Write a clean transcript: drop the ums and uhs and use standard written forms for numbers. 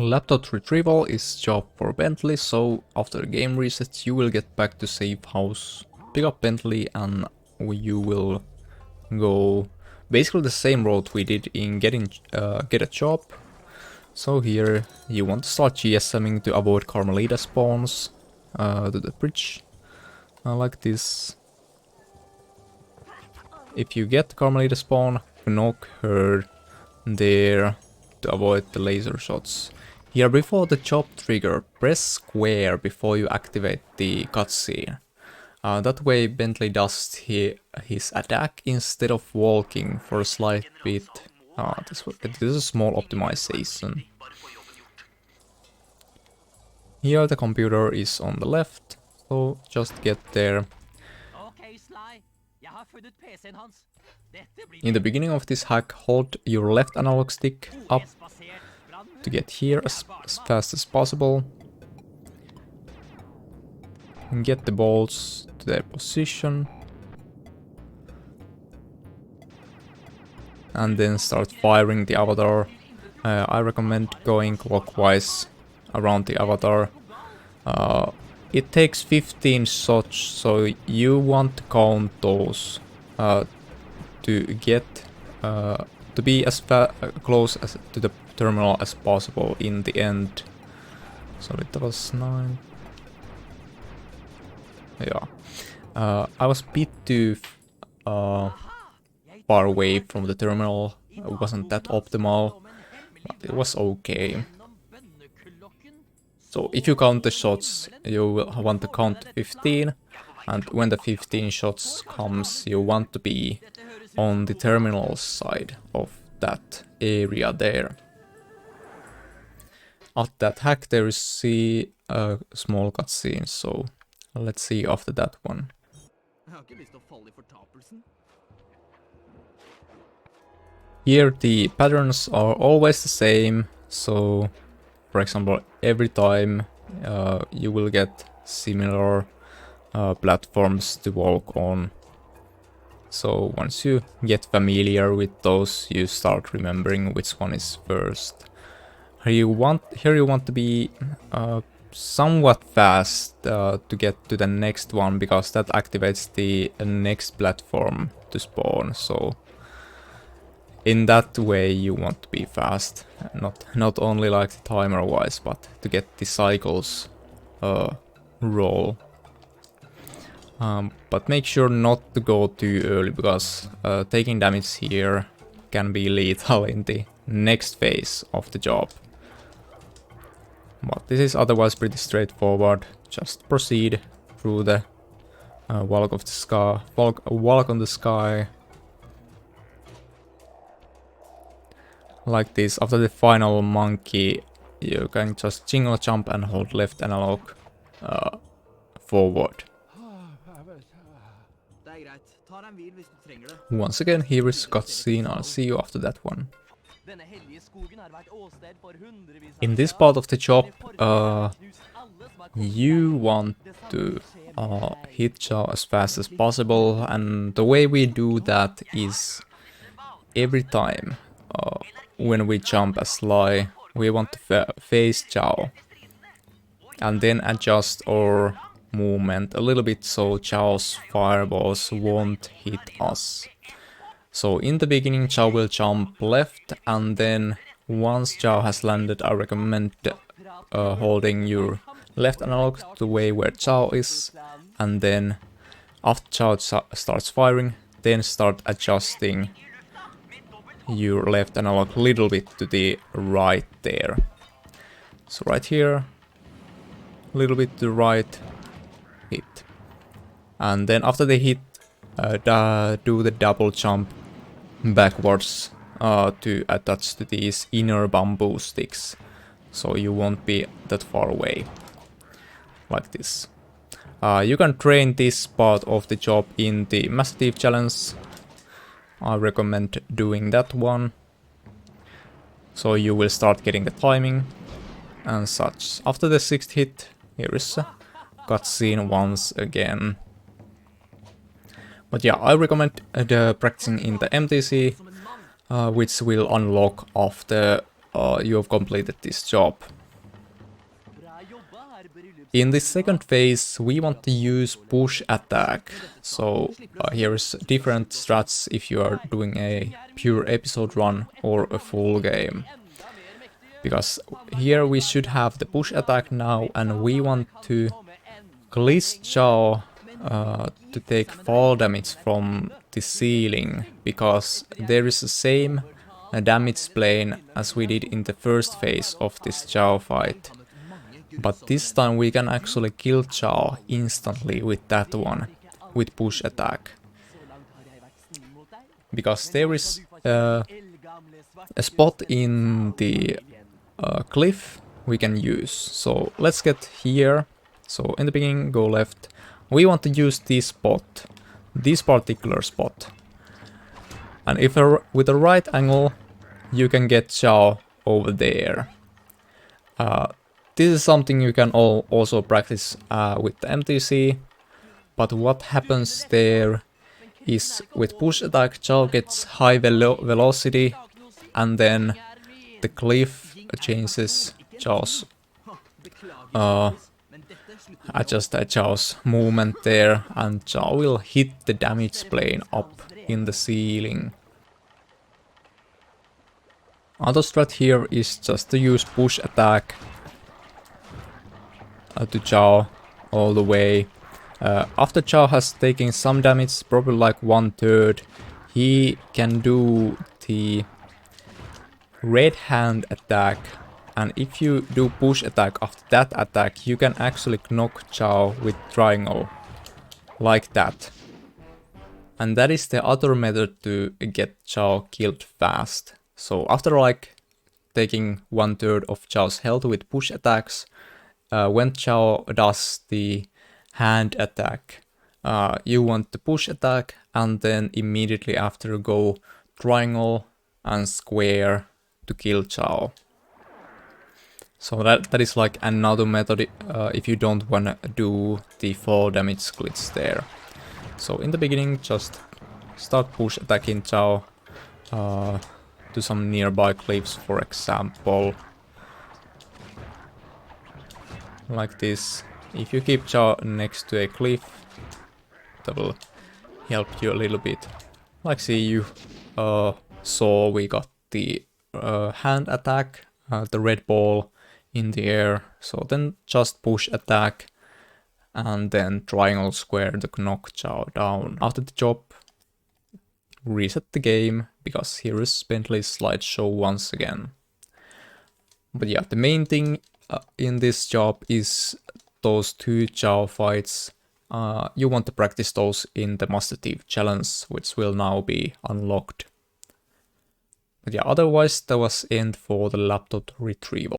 Laptop retrieval is job for Bentley, so after the game resets you will get back to safe house, pick up Bentley, and you will go basically the same route we did in get a job. So here you want to start GSMing to avoid Carmelita spawns to the bridge, like this. If you get Carmelita spawn, knock her there to avoid the laser shots. Here before the job trigger, press square before you activate the cutscene. That way Bentley does his attack instead of walking for a slight bit. This is a small optimization. Here the computer is on the left, so just get there. In the beginning of this hack, hold your left analog stick up to get here as fast as possible. And get the bolts to their position. And then start firing the avatar. I recommend going clockwise around the avatar. It takes 15 shots, so you want to count those to get to be as close as to the terminal as possible in the end. So it was 9. Yeah, I was a bit too far away from the terminal. It wasn't that optimal, but it was okay. So if you count the shots, you will want to count 15, and when the 15 shots comes, you want to be on the terminal side of that area there. After that hack there is a small cutscene, so let's see after that one. Here the patterns are always the same, so for example every time you will get similar platforms to walk on. So once you get familiar with those, you start remembering which one is first. Here you want to be somewhat fast to get to the next one, because that activates the next platform to spawn. So in that way you want to be fast, not only like the timer wise, but to get the cycles roll. But make sure not to go too early, because taking damage here can be lethal in the next phase of the job. But this is otherwise pretty straightforward. Just proceed through the walk of the sky, walk on the sky, like this. After the final monkey, you can just jingle jump and hold left analog forward. Once again, here is cutscene. I'll see you after that one. In this part of the job, you want to hit Chow as fast as possible, and the way we do that is every time when we jump a Sly, we want to face Chow and then adjust our movement a little bit so Chow's fireballs won't hit us. So in the beginning Chow will jump left, and then once Chow has landed, I recommend holding your left analog to the way where Chow is, and then after Chow starts firing, then start adjusting your left analog a little bit to the right there. So right here, a little bit to the right, hit. And then after the hit, do the double jump backwards to attach to these inner bamboo sticks, so you won't be that far away, like this. You can train this part of the job in the Massive Challenge. I recommend doing that one, so you will start getting the timing and such. After the 6th hit, here is a cutscene once again. But yeah, I recommend practicing in the MTC, which will unlock after you have completed this job. In this second phase, we want to use push attack. So here is different strats if you are doing a pure episode run or a full game. Because here we should have the push attack now, and we want to glitch Chow to take fall damage from the ceiling, because there is the same damage plane as we did in the first phase of this Chow fight. But this time we can actually kill Chow instantly with that one, with push attack. Because there is a spot in the cliff we can use. So let's get here. So in the beginning, go left. We want to use this spot, this particular spot. And if with a right angle, you can get Chow over there. This is something you can also practice with the MTC, but what happens there is with push attack, Chow gets high velocity, and then the cliff changes Chow's adjust Chow's movement there, and Chow will hit the damage plane up in the ceiling. Other strat here is just to use push attack to Chow all the way. After Chow has taken some damage, probably like 1/3, he can do the red hand attack, and if you do push attack after that attack, you can actually knock Chow with triangle, like that. And that is the other method to get Chow killed fast. So after like taking 1/3 of Chow's health with push attacks, when Chow does the hand attack, you want to push attack and then immediately after go triangle and square to kill Chow. So that is like another method if you don't want to do the fall damage glitch there. So in the beginning, just start push attacking Chow to some nearby cliffs, for example. Like this. If you keep Chow next to a cliff, that will help you a little bit. Like see, you saw we got the hand attack, the red ball in the air. So then just push attack and then triangle square to knock Chow down. After the job, reset the game, because here is Bentley's slideshow once again. But yeah, the main thing in this job is those 2 Chow fights. You want to practice those in the Master Thief challenge, which will now be unlocked. But yeah, otherwise that was end for the laptop retrieval.